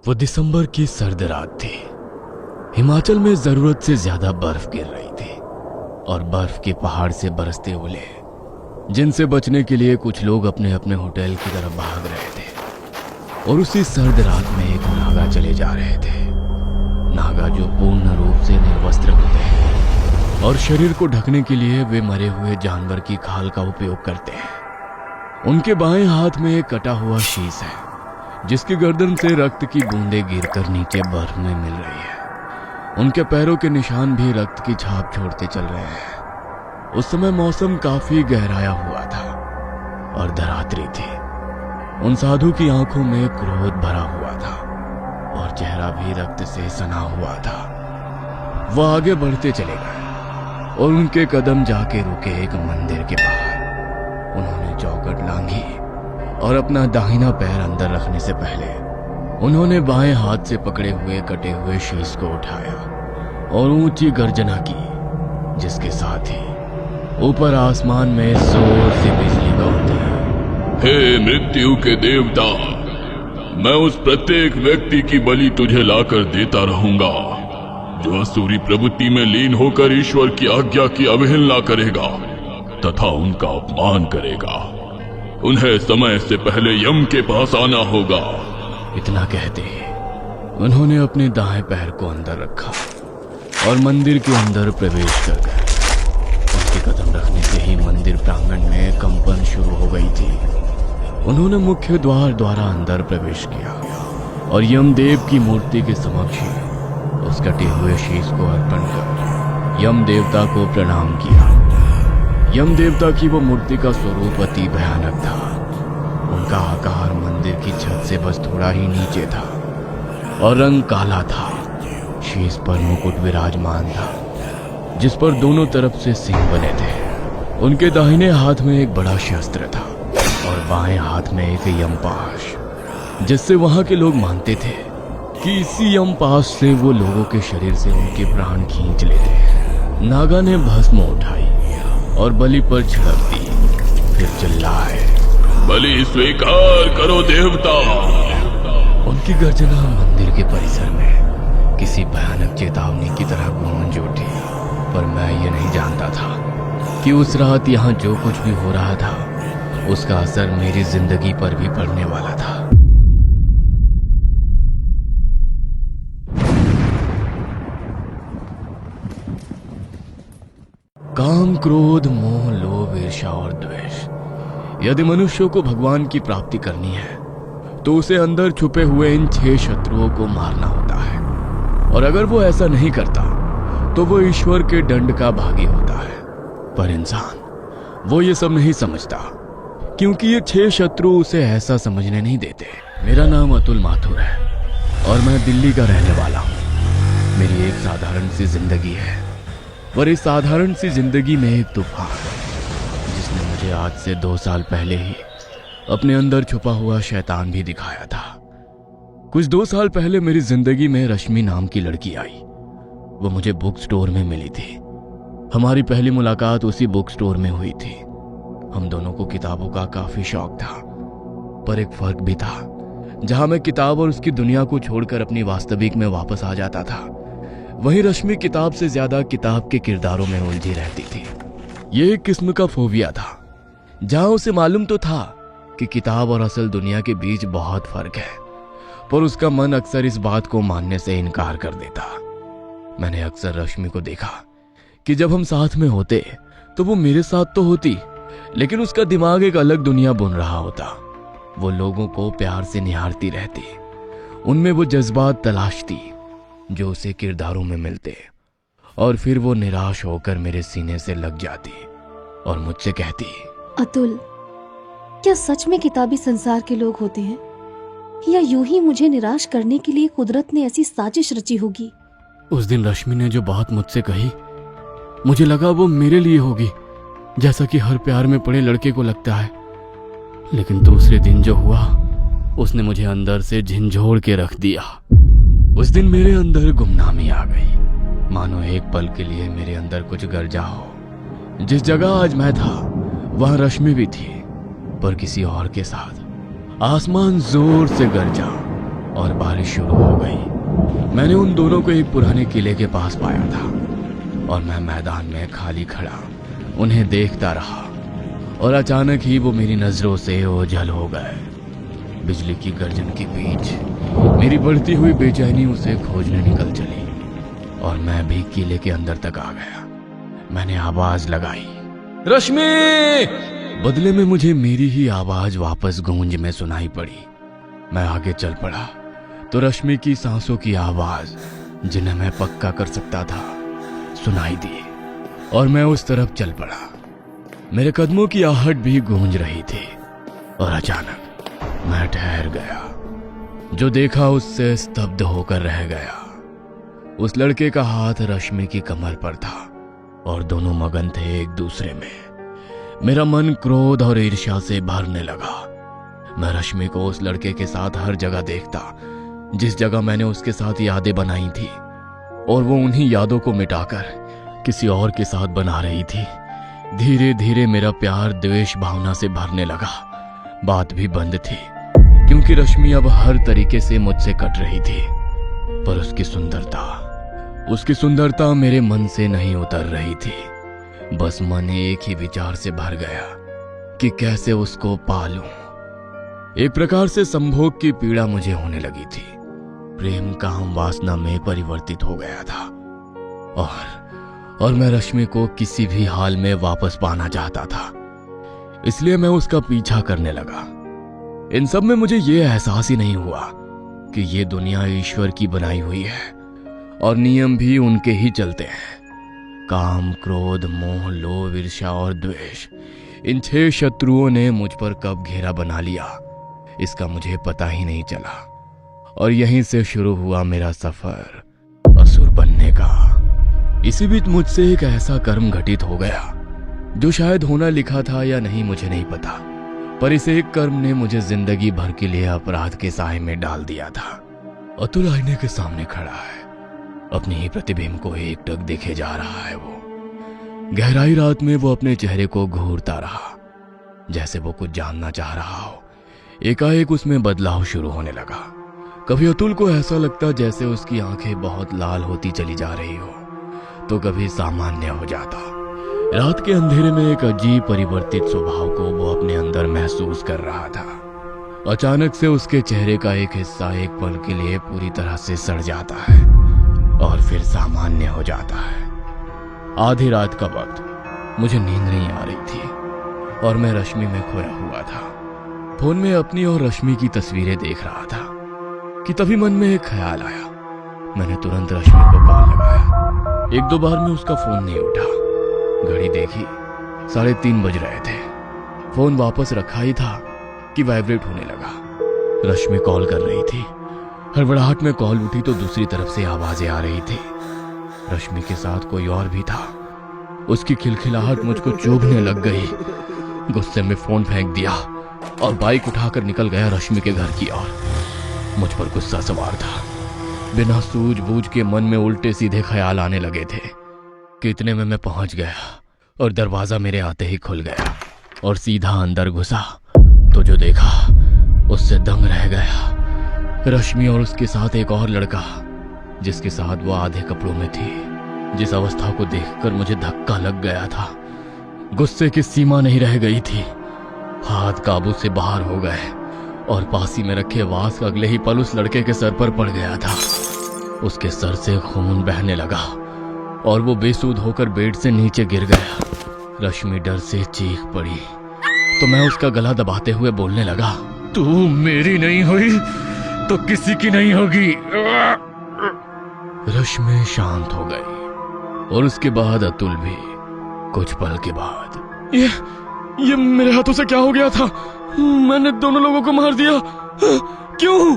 वो दिसंबर की सर्द रात थी। हिमाचल में जरूरत से ज्यादा बर्फ गिर रही थी और बर्फ के पहाड़ से बरसते ओले जिनसे बचने के लिए कुछ लोग अपने अपने होटल की तरफ भाग रहे थे। और उसी सर्द रात में एक नागा चले जा रहे थे। नागा जो पूर्ण रूप से निर्वस्त्र होते हैं और शरीर को ढकने के लिए वे मरे हुए जानवर की खाल का उपयोग करते हैं। उनके बाएं हाथ में एक कटा हुआ शीश है जिसकी गर्दन से रक्त की बूंदें गिरकर नीचे बर्फ में मिल रही है। उनके पैरों के निशान भी रक्त की छाप छोड़ते चल रहे हैं। उस समय मौसम काफी गहराया हुआ था और धरातरी थी। उन साधु की आंखों में क्रोध भरा हुआ था और चेहरा भी रक्त से सना हुआ था। वह आगे बढ़ते चले गए और उनके कदम जाके रुके एक मंदिर के बाहर। उन्होंने चौखट लांघी और अपना दाहिना पैर अंदर रखने से पहले उन्होंने बाएं हाथ से पकड़े हुए कटे हुए शीश को उठाया और ऊंची गर्जना की, जिसके साथ ही ऊपर आसमान में जोर से बिजली गौंदी। हे मृत्यु के देवता, मैं उस प्रत्येक व्यक्ति की बलि तुझे लाकर देता रहूंगा जो असुरी प्रवृत्ति में लीन होकर ईश्वर की आज्ञा की अवहेलना करेगा तथा उनका अपमान करेगा। उन्हें समय से पहले यम के पास आना होगा। इतना कहते उन्होंने अपने दाएं पैर को अंदर रखा और मंदिर के अंदर प्रवेश कर गए। उनके कदम रखने से ही मंदिर प्रांगण में कंपन शुरू हो गई थी। उन्होंने मुख्य द्वार द्वारा अंदर प्रवेश किया और यमदेव की मूर्ति के समक्ष ही उस कटे हुए शीश को अर्पण कर यम देवता को प्रणाम किया। यम देवता की वो मूर्ति का स्वरूप अति भयानक था। उनका आकार मंदिर की छत से बस थोड़ा ही नीचे था और रंग काला था। शीश पर मुकुट विराजमान था जिस पर दोनों तरफ से सिंह बने थे। उनके दाहिने हाथ में एक बड़ा शस्त्र था और बाएं हाथ में एक यमपाश, जिससे वहां के लोग मानते थे कि इसी यमपाश से वो लोगों के शरीर से उनके प्राण खींच लेते हैं। नागा ने भस्म उठाई और बलि पर छिड़क दी, फिर चिल्लाए, बलि स्वीकार करो देवता। उनकी गर्जना मंदिर के परिसर में किसी भयानक चेतावनी की तरह गूंज उठी। पर मैं ये नहीं जानता था कि उस रात यहाँ जो कुछ भी हो रहा था उसका असर मेरी जिंदगी पर भी पड़ने वाला था। काम, क्रोध, मोह, लोभ, ईर्ष्या और द्वेष, यदि मनुष्य को भगवान की प्राप्ति करनी है तो उसे अंदर छुपे हुए इन 6 शत्रुओं को मारना होता है। और अगर वो ऐसा नहीं करता तो वो ईश्वर के दंड का भागी होता है। पर इंसान वो ये सब नहीं समझता, क्योंकि ये 6 शत्रु उसे ऐसा समझने नहीं देते। मेरा नाम अतुल माथुर है और मैं दिल्ली का रहने वाला हूँ। मेरी एक साधारण सी जिंदगी है, पर इस साधारण सी जिंदगी में एक तूफान जिसने मुझे आज से 2 साल पहले ही अपने अंदर छुपा हुआ शैतान भी दिखाया था। कुछ 2 साल पहले मेरी जिंदगी में रश्मि नाम की लड़की आई। वो मुझे बुक स्टोर में मिली थी। हमारी पहली मुलाकात उसी बुक स्टोर में हुई थी। हम दोनों को किताबों का काफी शौक था, पर एक फर्क भी था। जहां मैं किताब और उसकी दुनिया को छोड़कर अपनी वास्तविक में वापस आ जाता था, वहीं रश्मि किताब से ज्यादा किताब के किरदारों में उलझी रहती थी। ये एक किस्म का फोबिया था, जहां उसे मालूम तो था कि किताब और असल दुनिया के बीच बहुत फर्क है, पर उसका मन अक्सर इस बात को मानने से इनकार कर देता। मैंने अक्सर रश्मि को देखा कि जब हम साथ में होते तो वो मेरे साथ तो होती, लेकिन उसका दिमाग एक अलग दुनिया बुन रहा होता। वो लोगों को प्यार से निहारती रहती, उनमें वो जज्बात तलाशती जो उसे किरदारों में मिलते, और फिर वो निराश होकर मेरे सीने से लग जाती और मुझसे कहती, अतुल, क्या सच में किताबी संसार के लोग होते हैं, या यूं ही मुझे निराश करने के लिए कुदरत ने ऐसी साजिश रची होगी? उस दिन रश्मि ने जो बात मुझसे कही, मुझे लगा वो मेरे लिए होगी, जैसा कि हर प्यार में पड़े लड़के को लगता है। लेकिन दूसरे दिन जो हुआ उसने मुझे अंदर से झंझोड़ के रख दिया। उस दिन मेरे अंदर गुमनामी आ गई, मानो एक पल के लिए मेरे अंदर कुछ गरजा हो। जिस जगह आज मैं था वहां रश्मि भी थी, पर किसी और के साथ। आसमान जोर से गरजा और बारिश शुरू हो गई। मैंने उन दोनों को एक पुराने किले के पास पाया था और मैं मैदान में खाली खड़ा उन्हें देखता रहा और अचानक ही वो मेरी नजरों से ओझल हो गए। बिजली की गर्जन के बीच मेरी बढ़ती हुई बेचैनी उसे खोजने निकल चली और मैं भी किले के अंदर तक आ गया। मैंने आवाज लगाई, रश्मि! बदले में मुझे मेरी ही आवाज वापस गूंज में सुनाई पड़ी। मैं आगे चल पड़ा तो रश्मि की सांसों की आवाज, जिन्हें मैं पक्का कर सकता था, सुनाई दी और मैं उस तरफ चल पड़ा। मेरे कदमों की आहट भी गूंज रही थी और अचानक मैं ठहर गया। जो देखा उससे स्तब्ध होकर रह गया। उस लड़के का हाथ रश्मि की कमर पर था और दोनों मगन थे एक दूसरे में। मेरा मन क्रोध और ईर्ष्या से भरने लगा। मैं रश्मि को उस लड़के के साथ हर जगह देखता जिस जगह मैंने उसके साथ यादें बनाई थी, और वो उन्हीं यादों को मिटाकर किसी और के साथ बना रही थी। धीरे धीरे मेरा प्यार द्वेष भावना से भरने लगा। बात भी बंद थी क्योंकि रश्मि अब हर तरीके से मुझसे कट रही थी, पर उसकी सुंदरता मेरे मन से नहीं उतर रही थी। बस मन एक ही विचार से भर गया कि कैसे उसको पालूं। एक प्रकार से संभोग की पीड़ा मुझे होने लगी थी। प्रेम काम वासना में परिवर्तित हो गया था और मैं रश्मि को किसी भी हाल में वापस पाना चाहता था। इसलिए मैं उसका पीछा करने लगा। इन सब में मुझे यह एहसास ही नहीं हुआ कि ये दुनिया ईश्वर की बनाई हुई है और नियम भी उनके ही चलते हैं। काम, क्रोध, मोह, लोभ, ईर्ष्या और द्वेष, इन 6 शत्रुओं ने मुझ पर कब घेरा बना लिया, इसका मुझे पता ही नहीं चला। और यहीं से शुरू हुआ मेरा सफर असुर बनने का। इसी बीच मुझसे एक ऐसा कर्म घटित हो गया जो शायद होना लिखा था या नहीं, मुझे नहीं पता, पर इस एक कर्म ने मुझे जिंदगी भर के लिए अपराध के साए में डाल दिया था। अतुल आईने के सामने खड़ा है, अपने ही प्रतिबिंब को एकटक देखे जा रहा है। वो गहराई रात में वो अपने चेहरे को घूरता रहा, जैसे वो कुछ जानना चाह रहा हो। एकाएक उसमें बदलाव शुरू होने लगा। कभी अतुल को ऐसा लगता जैसे उसकी आंखें बहुत लाल होती चली जा रही हो, तो कभी सामान्य हो जाता। रात के अंधेरे में एक अजीब परिवर्तित स्वभाव को वो अपने अंदर महसूस कर रहा था। अचानक से उसके चेहरे का एक हिस्सा एक पल के लिए पूरी तरह से सड़ जाता है और फिर सामान्य हो जाता है। आधी रात का वक्त, मुझे नींद नहीं आ रही थी और मैं रश्मि में खोया हुआ था। फोन में अपनी और रश्मि की तस्वीरें देख रहा था कि तभी मन में एक ख्याल आया। मैंने तुरंत रश्मि को कॉल लगाया। 1-2 बार में उसका फोन नहीं उठा। घड़ी देखी, 3:30 बज रहे थे। फोन वापस रखा ही था कि वाइब्रेट होने लगा। रश्मि कॉल कर रही थी। हड़बड़ाहट में कॉल उठी तो दूसरी तरफ से आवाजें आ रही थी। रश्मि के साथ कोई और भी था। उसकी खिलखिलाहट मुझको चुभने लग गई। गुस्से में फोन फेंक दिया और बाइक उठाकर निकल गया रश्मि के घर की ओर। मुझ पर गुस्सा सवार था। बिना सूझबूझ के मन में उल्टे सीधे ख्याल आने लगे थे कि इतने में मैं पहुंच गया और दरवाजा मेरे आते ही खुल गया और सीधा अंदर घुसा तो जो देखा उससे दंग रह गया। रश्मि और उसके साथ एक और लड़का, जिसके साथ वो आधे कपड़ों में थी। जिस अवस्था को देखकर मुझे धक्का लग गया था। गुस्से की सीमा नहीं रह गई थी। हाथ काबू से बाहर हो गए और पासी में रखे वास्क अगले ही पल उस लड़के के सर पर पड़ गया था। उसके सर से खून बहने लगा और वो बेसुध होकर बेड से नीचे गिर गया। रश्मि डर से चीख पड़ी तो मैं उसका गला दबाते हुए बोलने लगा, तू मेरी नहीं हुई तो किसी की नहीं होगी। रश्मि शांत हो गई और उसके बाद अतुल भी। कुछ पल के बाद, ये मेरे हाथों से क्या हो गया था? मैंने दोनों लोगों को मार दिया। क्यों?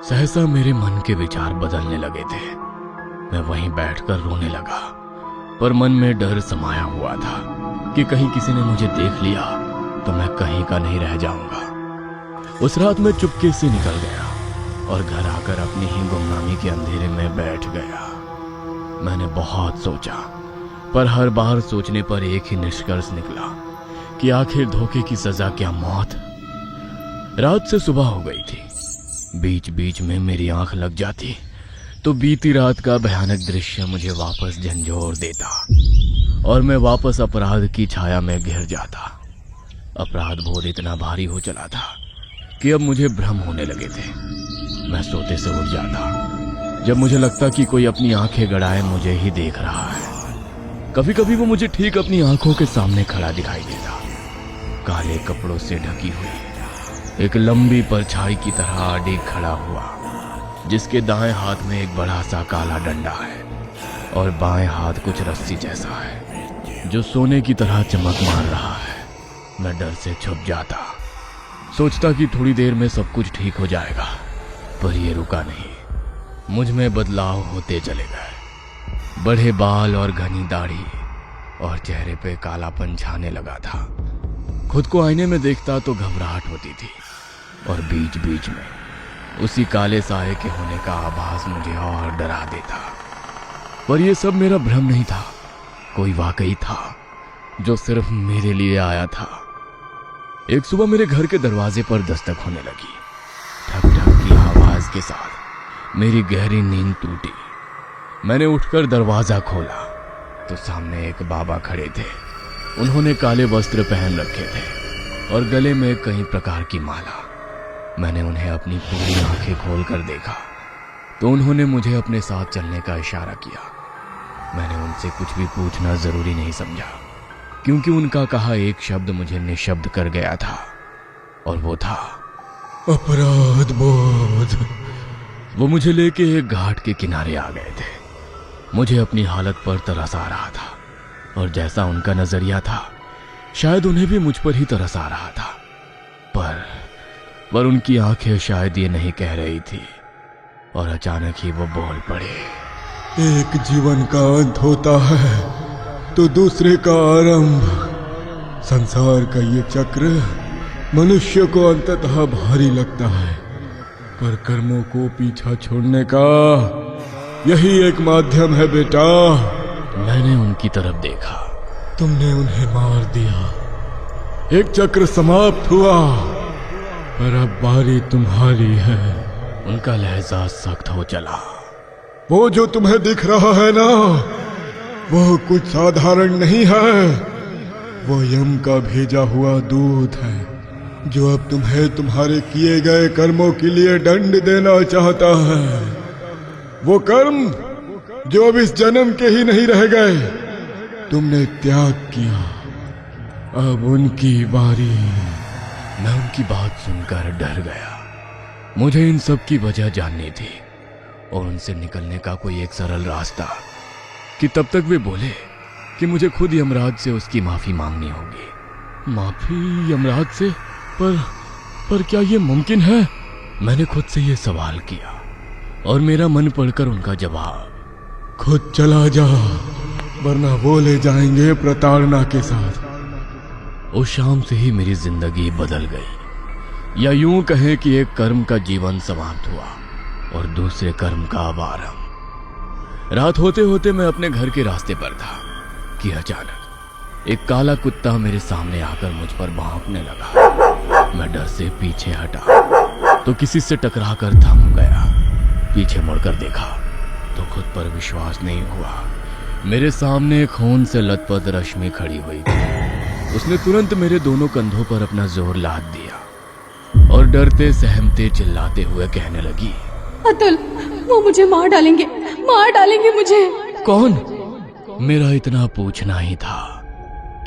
सहसा मेरे मन के विचार बदलने लगे थे। मैं वहीं बैठकर रोने लगा, पर मन में डर समाया हुआ था कि कहीं किसी ने मुझे देख लिया तो मैं कहीं का नहीं रह जाऊंगा। उस रात मैं चुपके से निकल गया और घर आकर अपनी ही गुमनामी के अंधेरे में बैठ गया। मैंने बहुत सोचा, पर हर बार सोचने पर एक ही निष्कर्ष निकला कि आखिर धोखे की सजा क्या मौत? रात से सुबह हो गई थी। बीच बीच में मेरी आंख लग जाती तो बीती रात का भयानक दृश्य मुझे वापस झंझोर देता और मैं वापस अपराध की छाया में घिर जाता। अपराध बोध इतना भारी हो चला था कि अब मुझे भ्रम होने लगे थे। मैं सोते से उठ जाता जब मुझे लगता कि कोई अपनी आंखें गड़ाए मुझे ही देख रहा है। कभी कभी वो मुझे ठीक अपनी आंखों के सामने खड़ा दिखाई देता, काले कपड़ों से ढकी हुई एक लंबी परछाई की तरह आड़े खड़ा हुआ, जिसके दाएं हाथ में एक बड़ा सा काला डंडा है और बाएं हाथ कुछ रस्सी जैसा है जो सोने की तरह चमक मार रहा है। मैं डर से छुप जाता, सोचता कि थोड़ी देर में सब कुछ ठीक हो जाएगा, पर ये रुका नहीं। मुझ में बदलाव होते चले गए। बड़े बाल और घनी दाढ़ी और चेहरे पे कालापन छाने लगा था। खुद को आईने में देखता तो घबराहट होती थी और बीच बीच में उसी काले साए के होने का आभास मुझे और डरा देता। पर यह सब मेरा भ्रम नहीं था, कोई वाकई था जो सिर्फ मेरे लिए आया था। एक सुबह मेरे घर के दरवाजे पर दस्तक होने लगी। ठक ठक की आवाज के साथ मेरी गहरी नींद टूटी। मैंने उठकर दरवाजा खोला तो सामने एक बाबा खड़े थे। उन्होंने काले वस्त्र पहन रखे थे और गले में कई प्रकार की माला। मैंने उन्हें अपनी पूरी आंखें खोलकर देखा तो उन्होंने मुझे अपने साथ चलने का इशारा किया। मैंने उनसे कुछ भी पूछना जरूरी नहीं समझा, क्योंकि उनका कहा एक शब्द मुझे निशब्द कर गया था और वो था अपराध बोध। वो मुझे लेके एक घाट के किनारे आ गए थे। मुझे अपनी हालत पर तरस आ रहा था और जैसा उनका नजरिया था शायद उन्हें भी मुझ पर ही तरस आ रहा था, पर उनकी आंखें शायद ये नहीं कह रही थी। और अचानक ही वो बोल पड़े, एक जीवन का अंत होता है तो दूसरे का आरंभ। संसार का ये चक्र मनुष्य को अंततः भारी लगता है, पर कर्मों को पीछा छोड़ने का यही एक माध्यम है बेटा। मैंने उनकी तरफ देखा। तुमने उन्हें मार दिया, एक चक्र समाप्त हुआ, पर अब बारी तुम्हारी है। उनका लहजा सख्त हो चला। वो जो तुम्हें दिख रहा है ना, वो कुछ साधारण नहीं है। वो यम का भेजा हुआ दूत है जो अब तुम्हें तुम्हारे किए गए कर्मों के लिए दंड देना चाहता है। वो कर्म जो अब इस जन्म के ही नहीं रह गए, तुमने त्याग किया, अब उनकी बारी। मैं उनकी बात सुनकर डर गया। मुझे इन सब की वजह जाननी थी और उनसे निकलने का कोई एक सरल रास्ता, कि तब तक वे बोले कि मुझे खुद यमराज से उसकी माफी मांगनी होगी। माफी यमराज से? पर क्या ये मुमकिन है? मैंने खुद से ये सवाल किया और मेरा मन पढ़कर उनका जवाब, खुद चला जा वरना वो ले जाएंगे प्रताड़ना के साथ। उस शाम से ही मेरी जिंदगी बदल गई, या यूं कहें कि एक कर्म का जीवन समाप्त हुआ और दूसरे कर्म का आरंभ। रात होते होते मैं अपने घर के रास्ते पर था कि अचानक एक काला कुत्ता मेरे सामने आकर मुझ पर भौंकने लगा। मैं डर से पीछे हटा तो किसी से टकराकर थम गया। पीछे मुड़कर देखा तो खुद पर विश्वास नहीं हुआ। मेरे सामने खून से लथपथ रश्मि खड़ी हुई थी। उसने तुरंत मेरे दोनों कंधों पर अपना जोर लाद दिया और डरते सहमते चिल्लाते हुए कहने लगी, अतुल, वो मुझे मार डालेंगे मुझे। कौन? मेरा इतना पूछना ही था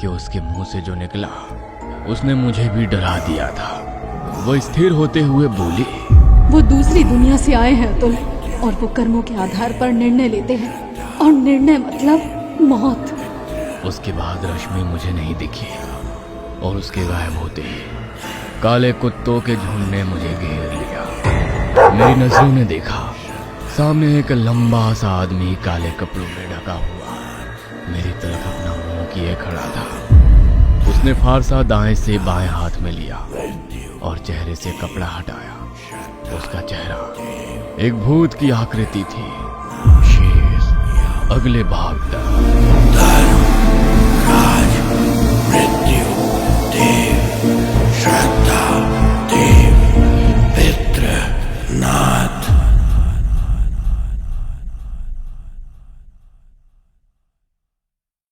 कि उसके मुंह से जो निकला उसने मुझे भी डरा दिया था। वो स्थिर होते हुए बोली, वो दूसरी दुनिया से आए हैं अतुल, और वो कर्मों के आधार पर निर्णय लेते हैं, और निर्णय मतलब मौत। उसके बाद रश्मि मुझे नहीं दिखी और उसके गायब होते ही काले कुत्तों के झुंड ने मुझे घेर लिया। मेरी नजरों ने देखा सामने एक लंबा सा आदमी काले कपड़ों में ढका हुआ मेरी तरफ अपना मुंह किए खड़ा था। उसने फारसा दाएं से बाएं हाथ में लिया और चेहरे से कपड़ा हटाया। उसका चेहरा एक भूत की आकृति थी। शेष अगले भाग तक।